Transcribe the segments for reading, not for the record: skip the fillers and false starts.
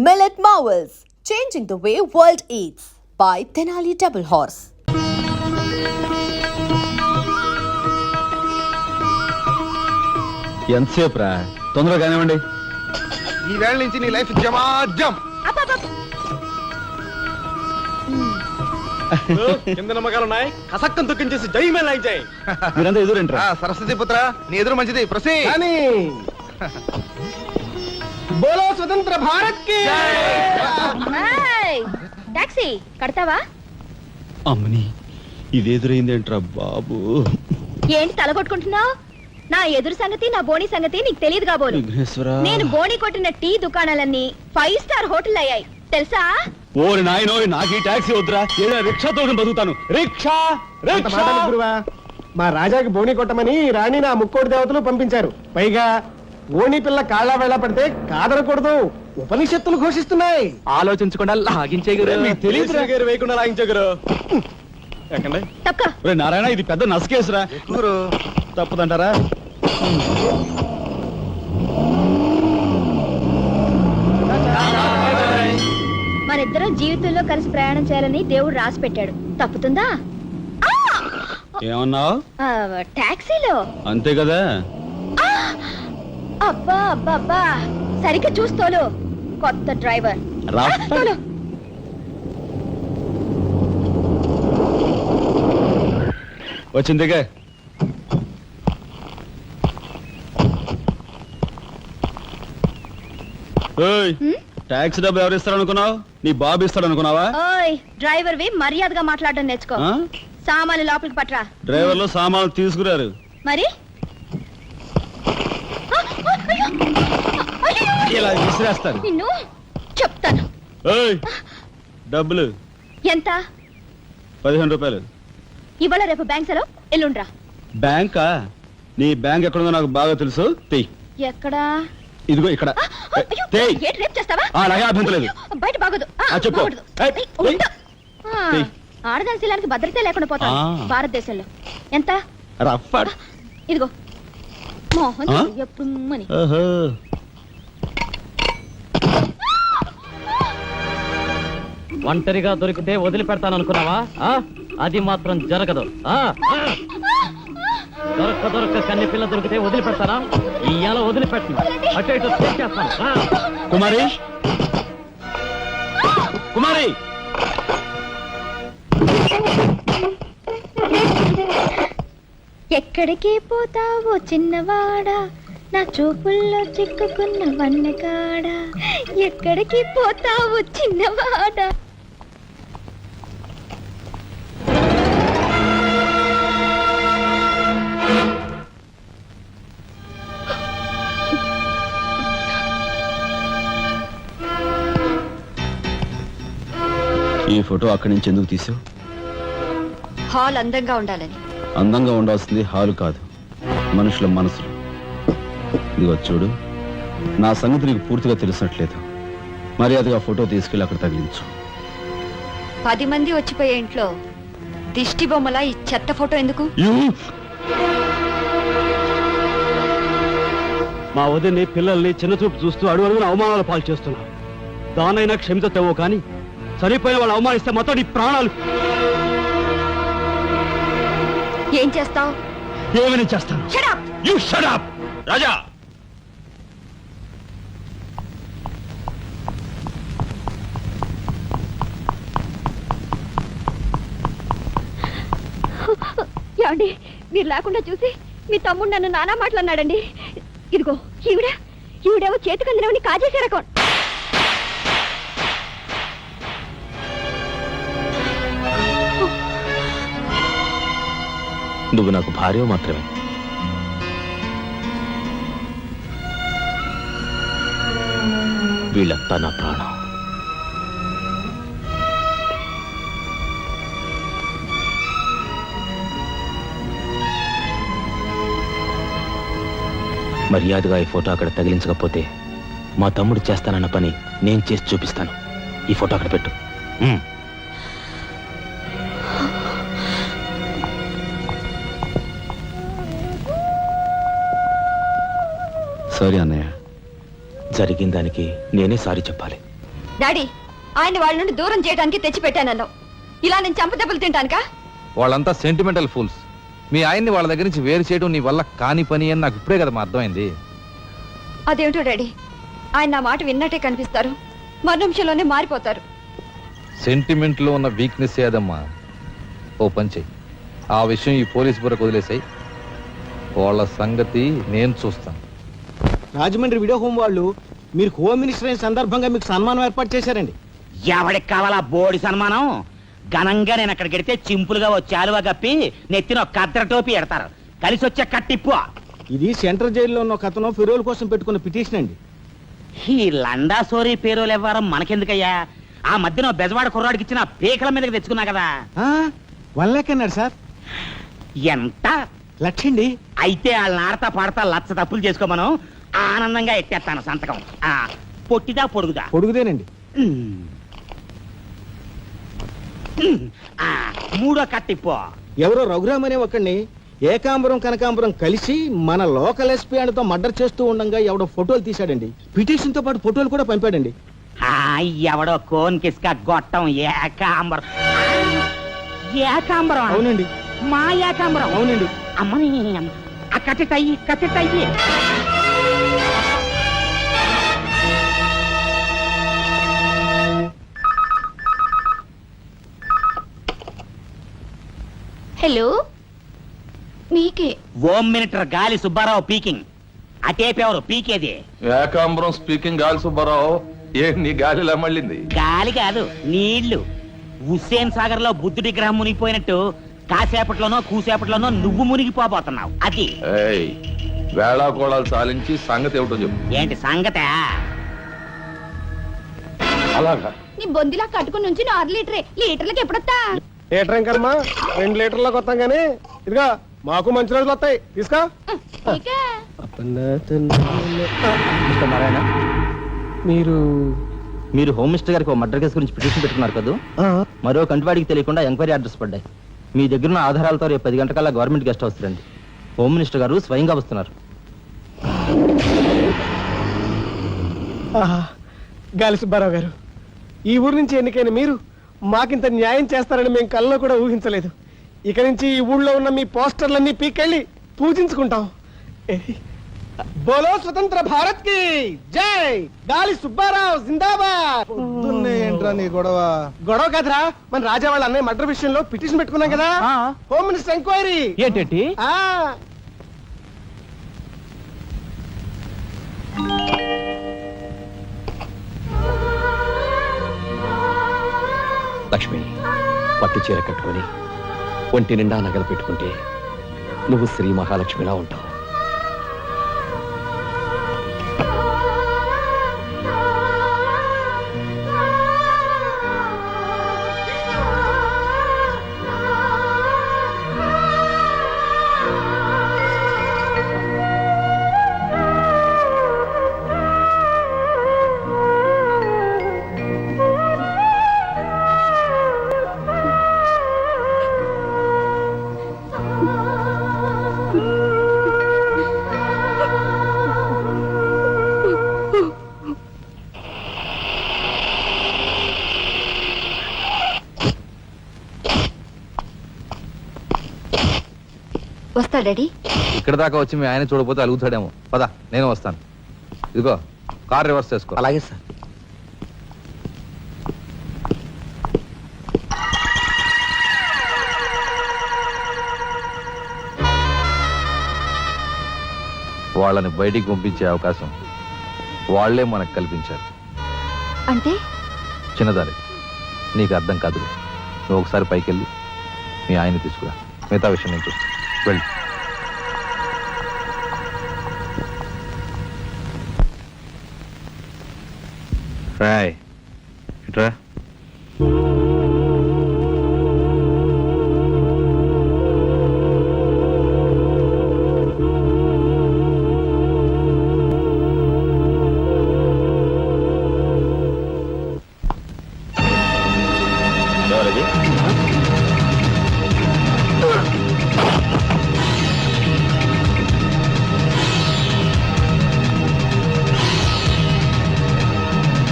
Millet Marvels, changing the way world eats by Tenali Double Horse. ఎంతసేపు రా, తొందరగా కానివ్వండి. ఈ వేళ నుంచి నీ లైఫ్ జమాజం. కింద నమ్మకాలు ఉన్నాయి, కసక్కం తొక్కించేసి జై మేళ జై. మీరంతా ఎదురేంట్రా? సరస్వతి పుత్ర, నీ ఎదురు మంచిది. ప్రసీ కానీ బోలో స్వతంత్ర భారత్ కి టాక్సీ కడతావా? అమ్మని, ఇది ఎదురైందేంట్రా బాబు? ఏంటి తలగొట్టుకుంటున్నావు? నా ఎదురు సంగతి, నా బోని సంగతి నీకు తెలియదు కాబోలు. విఘ్నేశ్వరా, నేను బోని కొట్టిన టీ దుకాణాలన్నీ 5 స్టార్ హోటల్ అయ్యాయి తెలుసా? ఓరి నాయనో, నాకు ఈ టాక్సీ వద్దురా, ఏదో రిక్షాతో బతుకుతాను. Rickshaw rickshaw. గురువా, మా రాజాకి బోని కొట్టమని రాణి నా ముక్కోటి దేవతలు పంపించారు. పైగా ఓణి పిల్ల కాళ్ళ వేళ పడితే కాదనకూడదు, ఉపనిషత్తులు ఘోషిస్తున్నాయి. ఆలోచించకుండా లాగించే తెలియదు వేయకుండా లాగించగరు. తక్క నారాయణ, ఇది పెద్ద నసకేసురా. తప్పదంటారా? మనిద్దరం జీవితంలో కలిసి ప్రయాణం చేయాలని దేవుడు రాసి పెట్టాడు. తప్పుతుందా? ఏమన్నావు? టాక్సీలో అంతే కదా. అబ్బా అబ్బా అబ్బా, సరిగ్గా చూస్తోలు. కొత్త డ్రైవర్ రా. తోలు. వచ్చిందిగా. టాక్సీ డబ్బు ఎవరు ఇస్తారు అనుకున్నావు? నీ బాబు ఇస్తాడు అనుకున్నావా? ఓయ్, డ్రైవర్ వి మర్యాదగా మాట్లాడడం నేర్చుకో. ఆ? సామాన్లు లోపలికి పట్రా. డ్రైవర్లు సామాన్లు తీసుకురారు. మరి ఇలా విసిరేస్తారు. నిన్ను చెప్తాను. ఏయ్, డబ్బులు ఎంత? 15 రూపాయలు. ఇవాళ రేపు బ్యాంక్ సెలవు, ఎల్లుండ్రా. బ్యాంకా? నీ బ్యాంక్ ఎక్కడుందో నాకు బాగా తెలుసు. తెయ్. ఎక్కడా? ఇదిగో ఇక్కడ. తెయ్. ఏంటి రేపు చేస్తావా? అలాగే అభ్యంతరం లేదు. బయట బాగోదు. చెప్పు. బాగోదు. ఏయ్, ఏయ్, తెయ్. ఉండు. తెయ్. ఆడదాని శీలానికి భద్రత లేకుండా పోతాం భారతదేశంలో. ఎంత? రఫ్. ఇదిగో మోహన్ ఆ? ఎప్పుడు మని. ఓహో. ఒంటరిగా దొరికితే వదిలిపెడతాను అనుకున్నావా? అది మాత్రం జరగదు. దొరక్క కన్ని పిల్ల దొరికితే వదిలిపెడతానా? ఇయ్యాల వదిలిపెట్టను, అటు ఇటు చేస్తాను. కుమారి, కుమారి, ఎక్కడికి పోతావో చిన్నవాడా, నా చూపుల్లో చిక్కుకున్న వన్నకాడా. ఎక్కడికి పోతావో చిన్నవాడా. ఈ ఫోటో అక్కడి నుంచి ఎందుకు తీసావు? హాల్ అందంగా ఉండాలని. అందంగా ఉండాల్సింది హాలు కాదు, మనుషుల మనసులు. ఇదిగో చూడు, నా సంగతి నీకు పూర్తిగా తెలిసినట్లేదు. మర్యాదగా ఫోటో తీసుకెళ్ళి అక్కడ తగిలించు. 10 మంది వచ్చిపోయే ఇంట్లో దిష్టి బొమ్మల ఈ చెత్త ఫోటో ఎందుకు? మా వదిని పిల్లల్ని చిన్నచూపు చూస్తూ అడుగున అవమానాలు పాలు చేస్తున్నారు. దానైనా క్షమితేవో కానీ చనిపోయిన వాళ్ళు అవమానిస్తే మొత్తం నీ ప్రాణాలు. ఏం చేస్తావు? ఏమని చేస్తాను? You shut up, రాజా. ఏమండి, మీరు లేకుండా చూసి మీ తమ్ముడు నన్ను నానా మాట్లాడినాడండి. ఇదిగో ఈవిడేవో చేతికి అందినవని కాజేసే రకం. నువ్వు నాకు భార్య మాత్రమే. వీళ్ళంతా నా ప్రాణం. మర్యాదగా ఈ ఫోటో అక్కడ తగిలించకపోతే మా తమ్ముడు చేస్తానన్న పని నేను చేసి చూపిస్తాను. ఈ ఫోటో అక్కడ పెట్టు. సారీ అన్నయ్య, జరిగిన దానికి నేనే సారీ చెప్పాలి. డాడీ ఆయన వాళ్ళ నుండి దూరం చేయడానికి తెచ్చిపెట్టానన్నావు. ఇలా నేను చంపదెబ్బలు తింటానుకా? వాళ్ళంతా సెంటిమెంటల్ ఫూల్స్. మీ ఆయన్ని వాళ్ళ దగ్గర నుంచి వేరు చేయడం నీ వల్ల కాని పని అని నాకు ఇప్పుడే కదా మా అర్థమైంది. అదేమిటో డాడీ, ఆయన నా మాట విన్నట్టే కనిపిస్తారు, మరు నిమిషంలోనే మారిపోతారు. సెంటిమెంట్ లో ఉన్న వీక్నెస్ ఏదమ్మా. ఓ పని చెయ్యి, ఆ విషయం ఈ పోలీస్ బుర్రకు వదిలేసాయి. వాళ్ళ సంగతి నేను చూస్తాను. రాజమండ్రి వీడియో హోమ్ వాళ్ళు మీరు హోమ్ మినిస్టర్ అయిన సందర్భంగా మీకు సన్మానం ఏర్పాటు చేశారండి. ఎవడికి కావాలా బోడి సన్మానం? ఘనంగా నేను అక్కడికి వెడితే చింపులుగా ఓ చాలువా కప్పి నెత్తిన ఒక కద్దర టోపీ ఎడతారు. కలిసి వచ్చే కట్టిప్పు. ఇది సెంట్రల్ జైల్లో ఉన్న ఒక అతను ఫిరోల్ కోసం పెట్టుకున్న పిటిషన్ అండి. ఈ లండా సోరీ పేరోలు ఇవ్వడం మనకెందుకయ్యా? ఆ మధ్యన ఓ బెజవాడ కుర్రాడికి ఇచ్చిన పీకల మీదకి తెచ్చుకున్నా కదా. 1 lakh అన్నాడు సార్. ఎంత? 1,00,000 అండి. అయితే వాళ్ళని ఆడతా పాడతా లచ్చ తప్పులు చేసుకోమను. ఆనందంగా ఎట్టేస్తాను సంతకం. పొట్టిదా పొడుగుదా? పొడుగుదేనండి. మూడో కట్టిప్పు. ఎవరో రఘురామ్ అనే ఒకడిని ఏకాంబరం కనకాంబరం కలిసి మన లోకల్ ఎస్పీ తో మర్డర్ చేస్తూ ఉండగా ఎవడో ఫోటోలు తీశాడండి. పిటిషన్ తో పాటు ఫోటోలు కూడా పంపాడండి. ఎవడో కోన్ కిస్క గొట్టం ఏకాంబరం. ఏకాంబరం? అవునండి. మా ఏకాంబరం? అవునండి. అమ్మని ఆ కట్టెటయ్యి కట్టెటయ్యి. హలో, మీకే. ఓం మినిటర్ గాలి సుబ్బారావు పీకింగ్. అటేపెవరు పీకేది? ఏకాంబరం స్పీకింగ్. గాలి సుబ్బారావు, ఏ నీ గాలిలా మళ్ళింది? గాలి కాదు, నీళ్లు. హుస్సేన్ సాగర్ లో బుద్ధుడి గ్రహం మునిగిపోయినట్టు కాసేపట్లోనో కూసేపట్లోనో నువ్వు మునిగిపోబోతున్నావు. అది ఏయ్, వేళాకోళాలు సాలించి సంగతి ఏమిటో చెప్పు. ఏంటి సంగత? అలాగా? నీ బొందిలా కట్టుకుని నుంచి 6 లీటరే. లీటర్లకి ఎప్పుడొస్తా? లీటర్ ఇంకమ్మా 2 లీటర్లకు వస్తాం కానీ ఇదిగా మాకు మంచి రోజులు వస్తాయి. తీసుకో. మీరు హోమ్ మినిస్టర్ గారికి మర్డర్ కేసు గురించి పిటిషన్ పెట్టుకున్నారు కదా. మరో కంటివాడికి తెలియకుండా ఎంక్వైరీ ఆర్డర్స్ పడ్డాయి. మీ దగ్గర ఉన్న ఆధారాలతో రేపు 10 గంటకల్లా గవర్నమెంట్ గెస్ట్ హౌస్ రండి. హోమ్ మినిస్టర్ గారు స్వయంగా వస్తున్నారు. గాలి సుబ్బారావు గారు, ఈ ఊరు నుంచి ఎన్నికైన మీరు మాకింత న్యాయం చేస్తారని మేము కల్లో కూడా ఊహించలేదు. ఇక నుంచి ఈ ఊళ్ళో ఉన్న మీ పోస్టర్లన్నీ పీకెళ్ళి పూజించుకుంటాం. బోలో స్వతంత్ర భారత్ కి జై. గాలి సుబ్బారావు జిందాబాద్. ఏంట్రా నీ గొడవ? గొడవ కాదురా, మన రాజా వాళ్ళ అన్నయ్య మర్డర్ విషయంలో పిటిషన్ పెట్టుకున్నాం కదా. Home minister enquiry. ఏంటి? లక్ష్మి, పట్టు చీర కట్టుకొని ఒంటి నిండా నగలు పెట్టుకుంటే నువ్వు శ్రీ మహాలక్ష్మిలా ఉంటావు. వస్తా డాడీ. ఇక్కడ దాకా వచ్చి మీ ఆయన చూడకపోతే అలుగుతాడేమో. పద, నేను వస్తాను. ఇదిగో కార్ రివర్స్ చేసుకో. అలాగే సార్. వాళ్ళని బయటికి పంపించే అవకాశం వాళ్లే మనకు కల్పించారు. అంటే చిన్నదారి, నీకు అర్థం కాదు. నువ్వు ఒకసారి పైకి వెళ్ళి మీ ఆయన్ని తీసుకురా. మిగతా విషయం నేను చూస్తాను. వెళ్ళి రాయ్ ఇట్రా.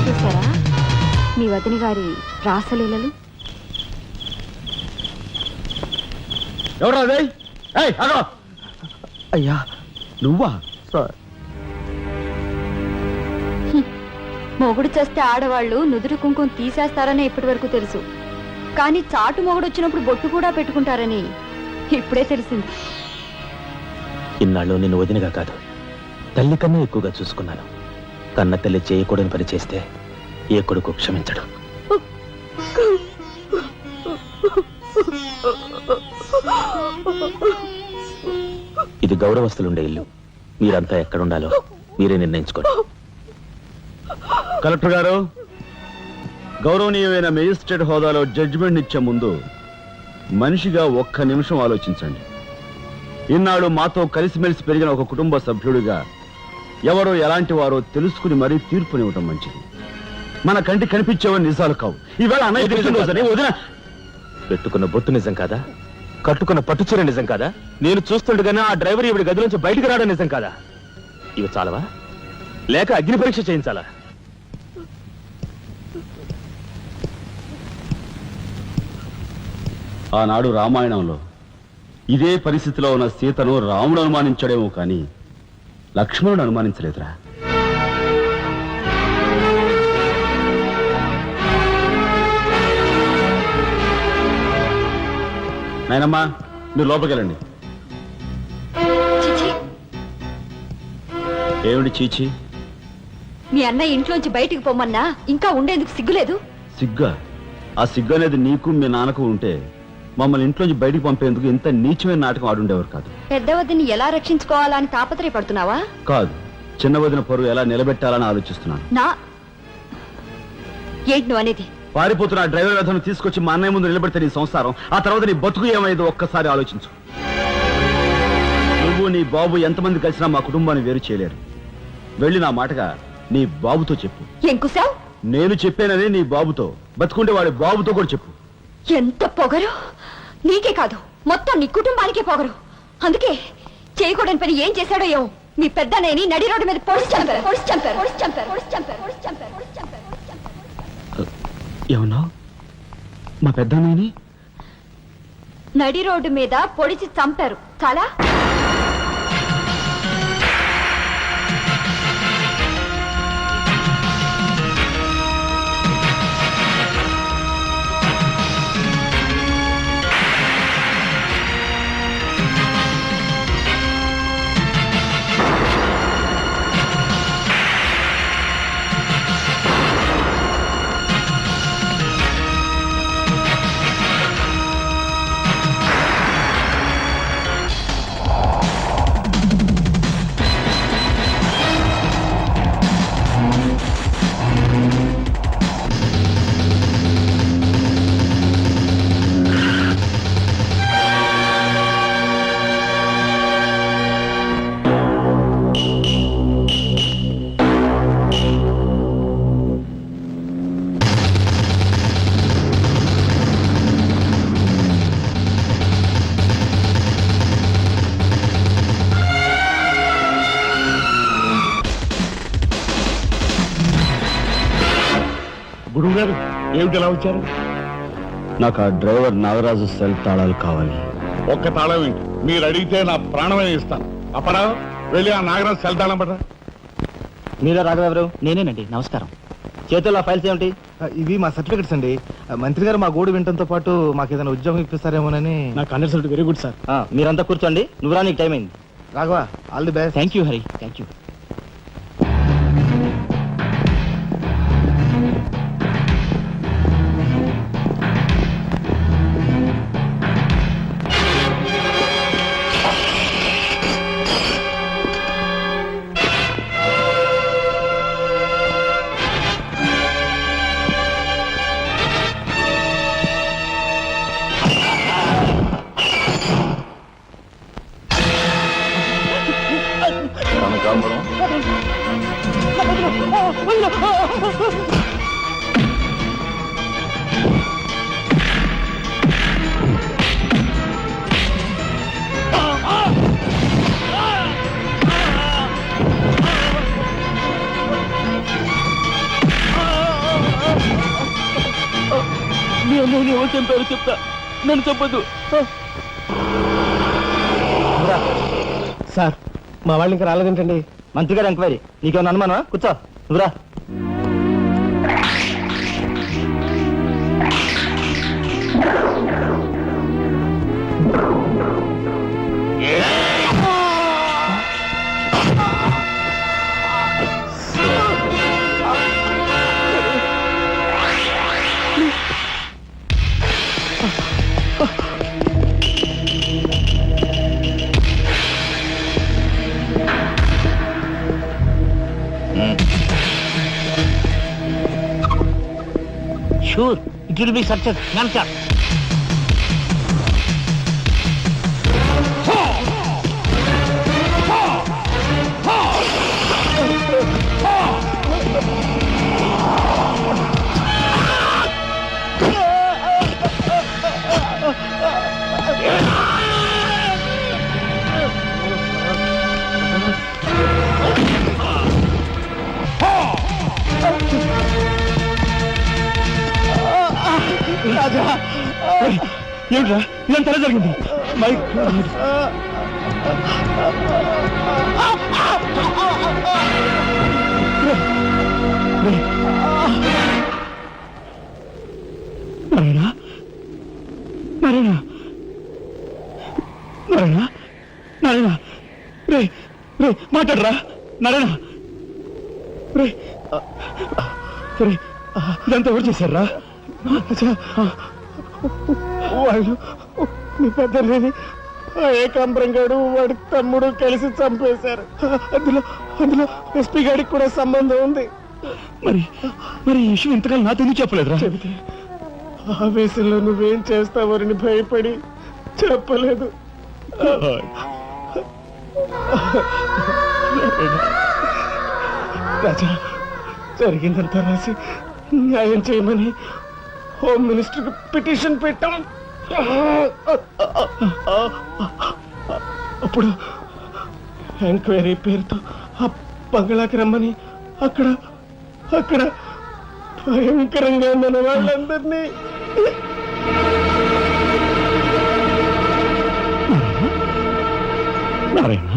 చూసారా, మీ వదిన గారి రాసలీలలు? ఎవరా అదే? అయ్యా నువ్వా? సార్ మొగుడు చేస్తే ఆడవాళ్ళు నుదురు కుంకుమ తీసేస్తారని ఇప్పటి వరకు తెలుసు, కానీ చాటు మొగుడు వచ్చినప్పుడు బొట్టు కూడా పెట్టుకుంటారని ఇప్పుడే తెలిసింది. ఇన్నాళ్ళు నిన్ను వదినగా కాదు, తల్లి కన్నా ఎక్కువగా చూసుకున్నాను. కన్న తల్లి చేయకూడని పని చేస్తే ఏ కొడుకు క్షమించడు. ఇది గౌరవస్తులుండే ఇల్లు. మీరంతా ఎక్కడుండాలో మీరే నిర్ణయించుకోండి. కలెక్టర్ గారు, గౌరవనీయమైన మేజిస్ట్రేట్ హోదాలో జడ్జిమెంట్ ఇచ్చే ముందు మనిషిగా ఒక్క నిమిషం ఆలోచించండి. ఇన్నాళ్ళు మాతో కలిసిమెలిసి పెరిగిన ఒక కుటుంబ సభ్యుడిగా ఎవరో ఎలాంటి వారో తెలుసుకుని మరీ తీర్పునివ్వటం మంచిది. మన కంటి కనిపించేవని నిజాలు కావు. ఈవేళ అన్నయ్య పుట్టినరోజని వదిన పెట్టుకున్న బొట్టు నిజం కాదా? కట్టుకున్న పట్టుచీర నిజం కాదా? నేను చూస్తుండగానే ఆ డ్రైవర్ ఇవిడి గది నుంచి బయటికి రావడం నిజం కాదా? ఇవి చాలవా, లేక అగ్ని పరీక్ష చేయించాలా? ఆనాడు రామాయణంలో ఇదే పరిస్థితిలో ఉన్న సీతను రాముడు అనుమానించాడేమో కానీ లక్ష్మణుడు అనుమానించలేదురా. నాయనమ్మా, మీరు లోపలికెళ్ళండి. చిచి, ఏమిటి చీచి? మీ అన్నయ్య ఇంట్లోంచి బయటికి పొమ్మన్నా ఇంకా ఉండేందుకు సిగ్గులేదు? సిగ్గా? ఆ సిగ్గు అనేది నీకు మీ నాన్నకు ఉంటే మమ్మల్ని ఇంట్లోంచి బయటికి పంపేందుకు ఇంత నీచమైన నాటకం ఆడుండేవారు కాదు. పెద్ద వదిని ఎలా రక్షించుకోవాలా అని తాపత్రయపడుతున్నావా? కాదు, చిన్న వదిన పరువు ఎలా నిలబెట్టాలని ఆలోచిస్తున్నాను. ఏంటి నువ్వు అనేది? పారిపోతున్న డ్రైవర్ వ్యధను తీసుకొచ్చి మా అన్నయ్య ముందు నిలబెడితే నీ సంసారం, ఆ తర్వాత నీ బతుకు ఏమైందో ఒక్కసారి ఆలోచించు. నువ్వు నీ బాబు ఎంతమంది కలిసినా మా కుటుంబాన్ని వేరు చేయలేరు. వెళ్ళి నా మాటగా నీ బాబుతో చెప్పు. ఏం కుసావ్? నేను చెప్పానని నీ బాబుతో, బతుకుంటే వాడి బాబుతో కూడా చెప్పు. ఎంత పొగరు! నీకే కాదు, మొత్తం నీ కుటుంబానికే పొగరు. అందుకే చేయకూడని పని ఏం చేశాడో ఏమో మీ పెద్దనేని నడి రోడ్డు మీద పొడిచి చంపారు. ఏమన్నా? మా పెద్దనేని నడి రోడ్డు మీద పొడిచి చంపారు. చాలా గురువు గారు ఏమిటి ఎలా వచ్చారు? నాకు ఆ డ్రైవర్ నాగరాజు సెల్ తాళాలు కావాలి. ఒక్క తాళం ఏంటి, మీరు అడిగితే నా ప్రాణమే ఇస్తాను. అప్పరా వెళ్ళి ఆ నాగరాజు సెల్ తాళం పడరా. మీరా రాఘవెవరు? నేనేనండి. నమస్కారం. చేతుల్లో ఫైల్స్ ఏమిటి? ఇవి మా సర్టిఫికెట్స్ అండి. మంత్రి గారు మా గోడు వినటంతో పాటు మాకు ఏదైనా ఉద్యోగం ఇప్పిస్తారేమోనని. నా కన్సల్ట్ వెరీ గుడ్ సార్. మీరంతా కూర్చోండి. నువ్వు రా, నీకు టైం అయింది. Raghava, all the best. Thank you Hari, thank you. కనకాంబరం, మీ అన్నయ్యని ఎవరు చంపారో చెప్తా, నన్ను చంపద్దు. సార్ మా వాళ్ళు ఇంకా రాలేదేంటండి? మంత్రి గారు ఎంక్వైరీ, నీకేమన్నా అనుమానమా? కూర్చో, నువ్వురా. Sure it will be success. ఏమిట్రా ఇదంతా ఎలా జరిగింది? మైక్ నారాయణ, నారాయణ, నారాయణ, నారాయణ, రే రే మాట్లాడరా నారాయణ, రే రే ఇదంతా ఎవరు చేశారా? వాళ్ళు మీ పెద్దలేని ఏకాంబరం గారు వాడి తమ్ముడు కలిసి చంపేశారు. అందులో అందులో ఎస్పీ గారికి కూడా సంబంధం ఉంది. మరి మరి ఈ విషయం ఇంతకాలం నాతో ఎందుకు చెప్పలేదురా? చెబితే ఆవేశంలో నువ్వేం చేస్తావని భయపడి చెప్పలేదు. రాజా, జరిగిందంతా రాసి న్యాయం చేయమని హోమ్ మినిస్టర్ పిటిషన్ పెట్టాం. అప్పుడు ఎంక్వైరీ పేరుతో ఆ బంగ్లాకి రమ్మని అక్కడ అక్కడ భయంకరంగా మన వాళ్ళందరినీ నారాయణ,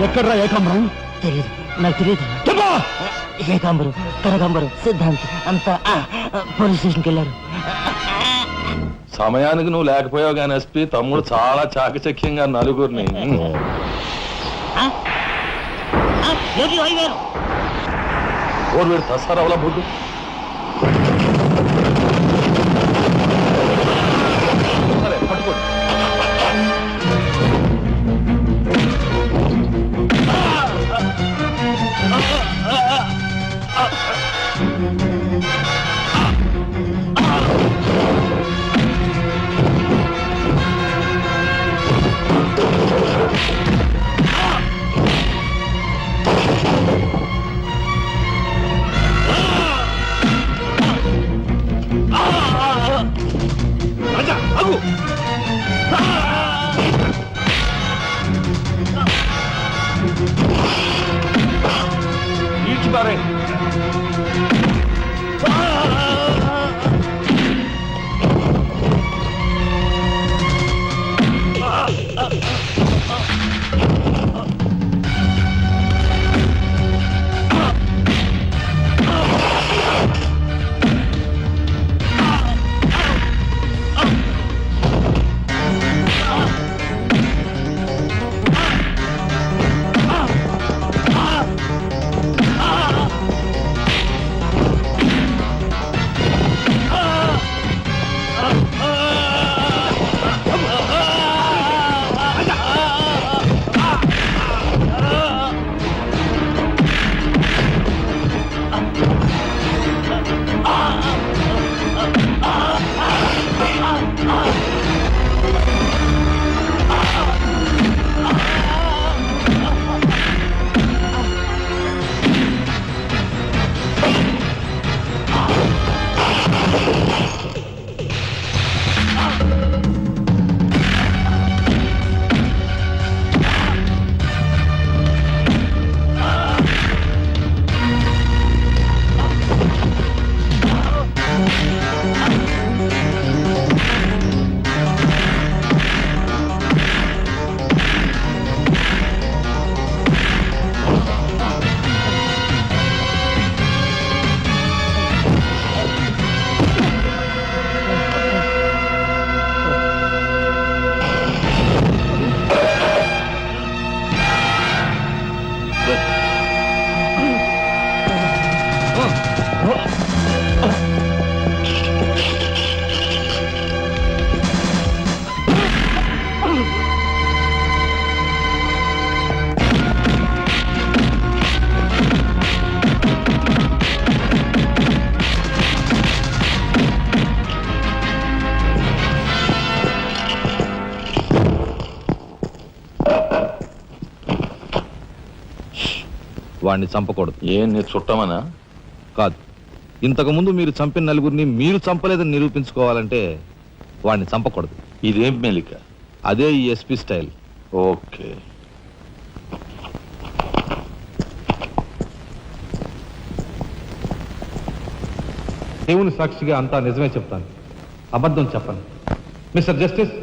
ఎక్కడ్రా ఏకాంబరం? తెలియదు, నాకు తెలియదు. ఏకాంబరం, కనకాంబరం, సిద్ధాంత్ అంతా పోలీస్ స్టేషన్కి వెళ్ళారు. సమయానికి నువ్వు లేకపోయావు కానీ ఎస్పీ తమ్ముడు చాలా చాకచక్యంగా నలుగురిని ఓడు వీడు తసారవలా బొడ్డు పట్టుకోండి. వాడిని చంపకూడదు. ఏం నీ చుట్టమనా? కాదు, ఇంతకుముందు మీరు చంపిన నలుగురిని మీరు చంపలేదని నిరూపించుకోవాలంటే వాడిని చంపకూడదు. ఇదేం మెలిక? అదే ఈ ఎస్పీ స్టైల్. ఓకే. దేవుని సాక్షిగా అంతా నిజమే చెప్తాను, అబద్ధం చెప్పను. మిస్టర్ జస్టిస్,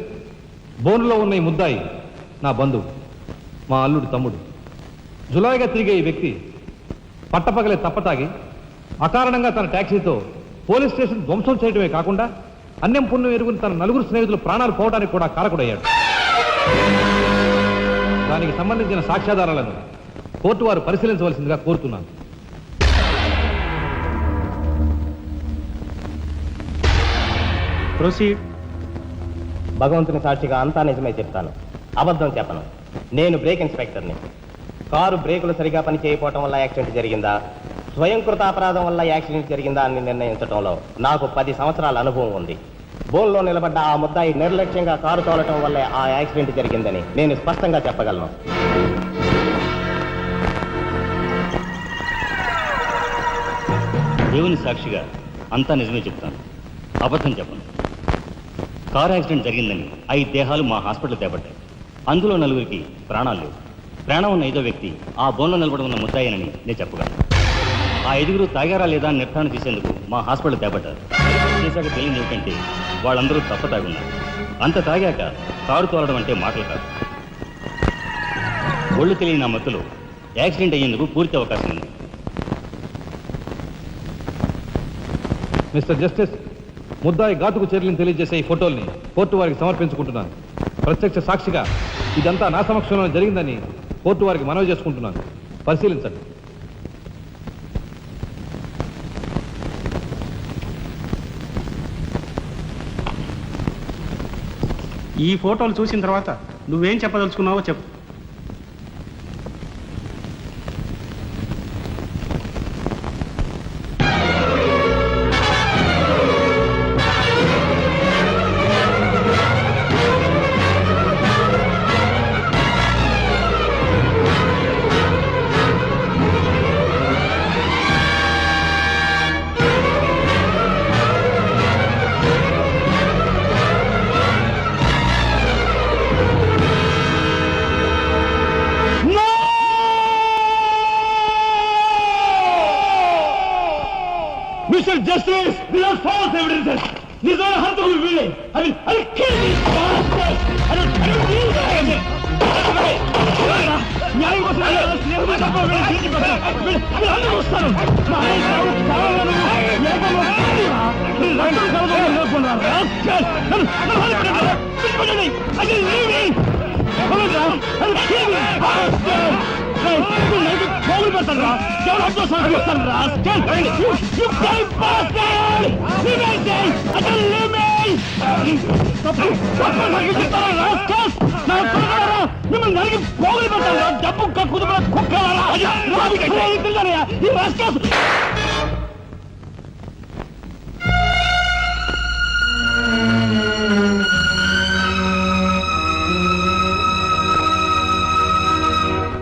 బోన్లో ఉన్న ఈ ముద్దాయి నా బంధువు, మా అల్లుడి తమ్ముడు. జులాయిగా తిరిగే ఈ వ్యక్తి పట్టపగలే తప్పతాగి అకారణంగా తన ట్యాక్సీతో పోలీస్ స్టేషన్ ధ్వంసం చేయడమే కాకుండా అన్యం పుణ్యం ఎరుగుని తన నలుగురు స్నేహితులు ప్రాణాలు పోవడానికి కూడా కారకుడయ్యాడు. దానికి సంబంధించిన సాక్ష్యాధారాలను కోర్టు వారు పరిశీలించవలసిందిగా కోరుతున్నాను. ప్రొసీడ్. భగవంతుని సాక్షిగా అంతా నిజమే చెప్తాను, అబద్ధం చెప్పను. నేను బ్రేక్ ఇన్స్పెక్టర్ని. కారు బ్రేకులు సరిగా పని చేయకపోవటం వల్ల యాక్సిడెంట్ జరిగిందా, స్వయంకృత అపరాధం వల్ల యాక్సిడెంట్ జరిగిందా అని నిర్ణయించడంలో నాకు 10 సంవత్సరాల అనుభవం ఉంది. బోన్లో నిలబడ్డ ఆ ముద్దాయి నిర్లక్ష్యంగా కారు తోలటం వల్లే ఆ యాక్సిడెంట్ జరిగిందని నేను స్పష్టంగా చెప్పగలను. దేవుని సాక్షిగా అంతా నిజమే చెప్తాను, అబద్ధం చెప్పను. కారు యాక్సిడెంట్ జరిగిందని 5 దేహాలు మా హాస్పిటల్ తేబడ్డాయి. అందులో 4గురికి ప్రాణాలు లేవు. ప్రాణం ఉన్న 5వ వ్యక్తి ఆ బోన్లో నిలబడి ఉన్న ముద్దాయనని నేను చెప్పగలను. ఆ 5గురు తాగారా లేదా అని నిర్ధారణ చేసేందుకు మా హాస్పిటల్ తేబడ్డారు. చేశాక తెలియదు ఏమిటంటే వాళ్ళందరూ తప్ప తాగున్నారు. అంత తాగాక కారు తోలడం అంటే మాటలు కాదు. ఒళ్ళు తెలియని ఆ మత్తులో యాక్సిడెంట్ అయ్యేందుకు పూర్తి అవకాశం ఉంది. మిస్టర్ జస్టిస్, ముద్దాయి ఘాతుకు చర్యలను తెలియజేసే ఈ ఫోటోల్ని కోర్టు వారికి సమర్పించుకుంటున్నాను. ప్రత్యక్ష సాక్షిగా ఇదంతా నా సమక్షంలో జరిగిందని కోర్టు వారికి మనవి చేసుకుంటున్నాను. పరిశీలించండి. ఈ ఫోటోలు చూసిన తర్వాత నువ్వేం చెప్పదలుచుకున్నావో చెప్పు. Mr. Justice, these are false evidences. These are hantable willing. I'll kill these bastards. I don't need them. న్యాయం కోసం వస్తాను. మిమ్మల్ని నరికి పోగులు పెట్టారా? డబ్బు కుదురు కుక్కలారా?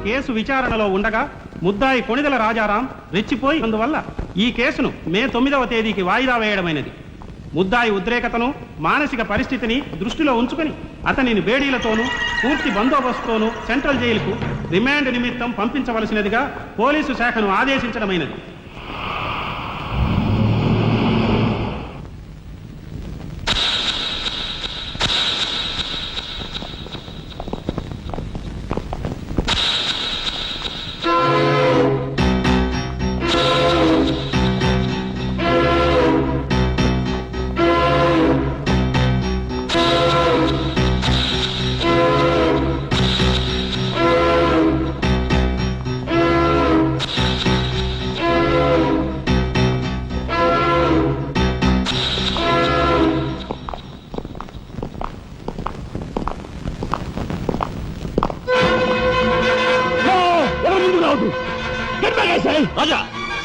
కేసు విచారణలో ఉండగా ముద్దాయి కొణిదెల రాజారాం రెచ్చిపోయి అందువల్ల ఈ కేసును మే 9వ తేదీకి వాయిదా వేయడమైనది. ముద్దాయి ఉద్రేకతను, మానసిక పరిస్థితిని దృష్టిలో ఉంచుకొని అతనిని బేడీలతోనూ పూర్తి బందోబస్తుతోనూ సెంట్రల్ జైలుకు రిమాండ్ నిమిత్తం పంపించవలసినదిగా పోలీసు శాఖను ఆదేశించడమైనది. Raja!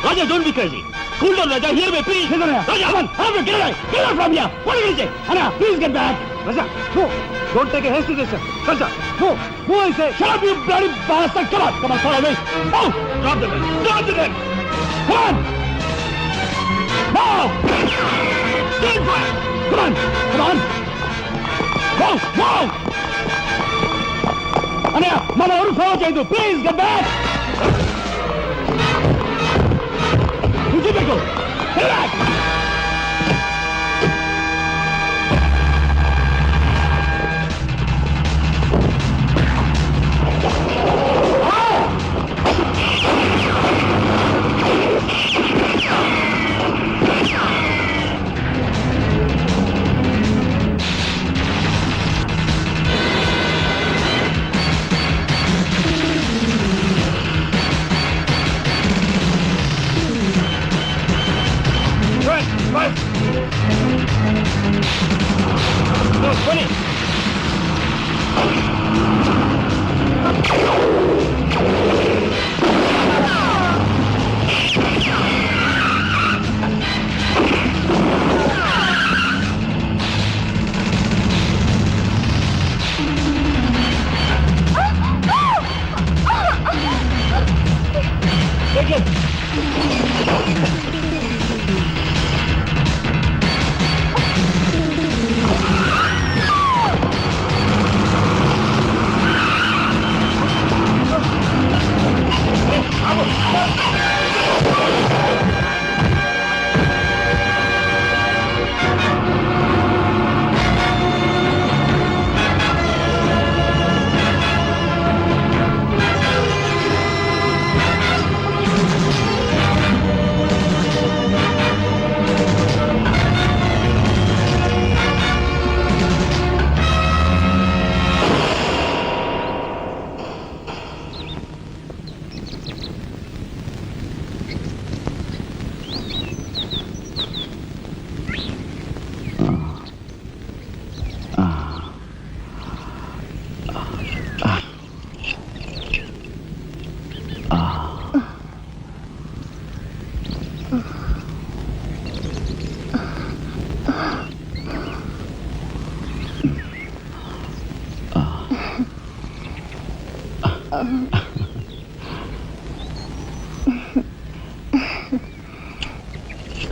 Raja, don't be crazy! Cool down, Raja! Hear me, please! Raja, come on! Get away! Get out from here! What are you going to say? Anna, please get back! Raja, no! Don't take a hasty decision. Raja, no! Move, I say! Shut up, you bloody bastard! Come on, come on, follow me! Move! Drop the gun! Drop the gun! Come on! Move! Stand fire! Come on! Come on! Move! Move! Anaya, మన ఎవరు follow చేయదు please get back విజిబెకు back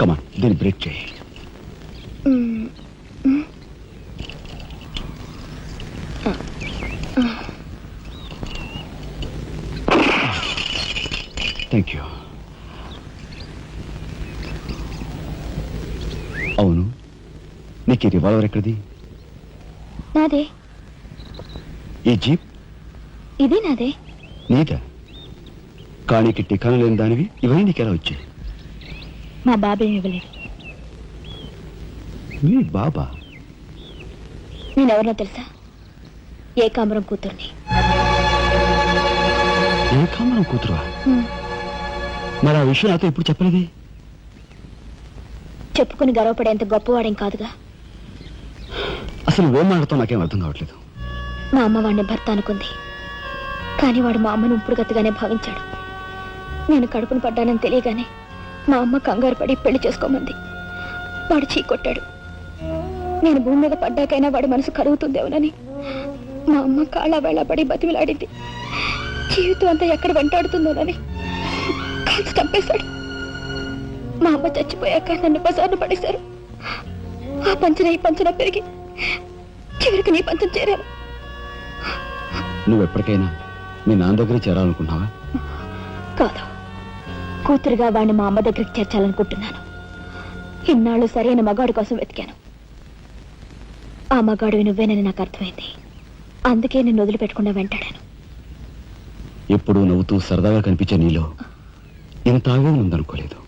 Come on, then break చేయి. Thank you. అవును, నీకు ఈ revolver ఎక్కడిది? నాదే. ఈ జీప్? ఇది నాదే. నీదా? కానీ టికాన లేని దానివి ఇవన్నీ నీకెలా వచ్చాయి? మా బాబేమి ఇవ్వలేదు. మీ బాబా? నేనెవరినో తెలుసా? ఏకాంబరం కూతుర్ని. ఏకాంబరం కూతురువా? మరి ఆ విషయం నాతో ఎప్పుడు చెప్పలేదే? చెప్పుకుని గర్వపడేంత గొప్పవాడేం కాదుగా. అసలు ఏం మాట్లాడుతావు నాకేం అర్థం కావట్లేదు. మా అమ్మ వాడిని భర్త అనుకుంది, కానీ వాడు మా అమ్మను ఇప్పుడు గతిగానే భావించాడు. నేను కడుపును పడ్డానని తెలియగానే మా అమ్మ కంగారు పడి పెళ్లి చేసుకోమంది. వాడు చీకొట్టాడు. నేను భూమి మీద పడ్డాకైనా వాడి మనసు కలుగుతుందేమోనని మా అమ్మ కాళ్ళ వేళ పడి బతిమిలాడింది. జీవితం అంతా ఎక్కడ వెంటాడుతుందోనని కాల్చి చంపేశాడు. మా అమ్మ చచ్చిపోయాక నన్ను బజార్ను పడేశారు. ఆ పంచన ఈ పంచన పెరిగి చివరికి నీ పంచం చేరాను. నువ్వు ఎప్పటికైనా మీ నాన్న దగ్గర చేరాలనుకున్నావా? కాదు, కూతురుగా వాడిని మా అమ్మ దగ్గరికి చేర్చాలనుకుంటున్నాను. ఇన్నాళ్ళు సరైన మగాడి కోసం వెతికాను. ఆ మగాడివి నువ్వేనని నాకు అర్థమైంది. అందుకే నేను వదిలిపెట్టకుండా వెంటాడాను. ఎప్పుడూ నవ్వుతూ సరదాగా కనిపించే నీలో ఇంత ఆవేదన ఉందనుకోలేదు.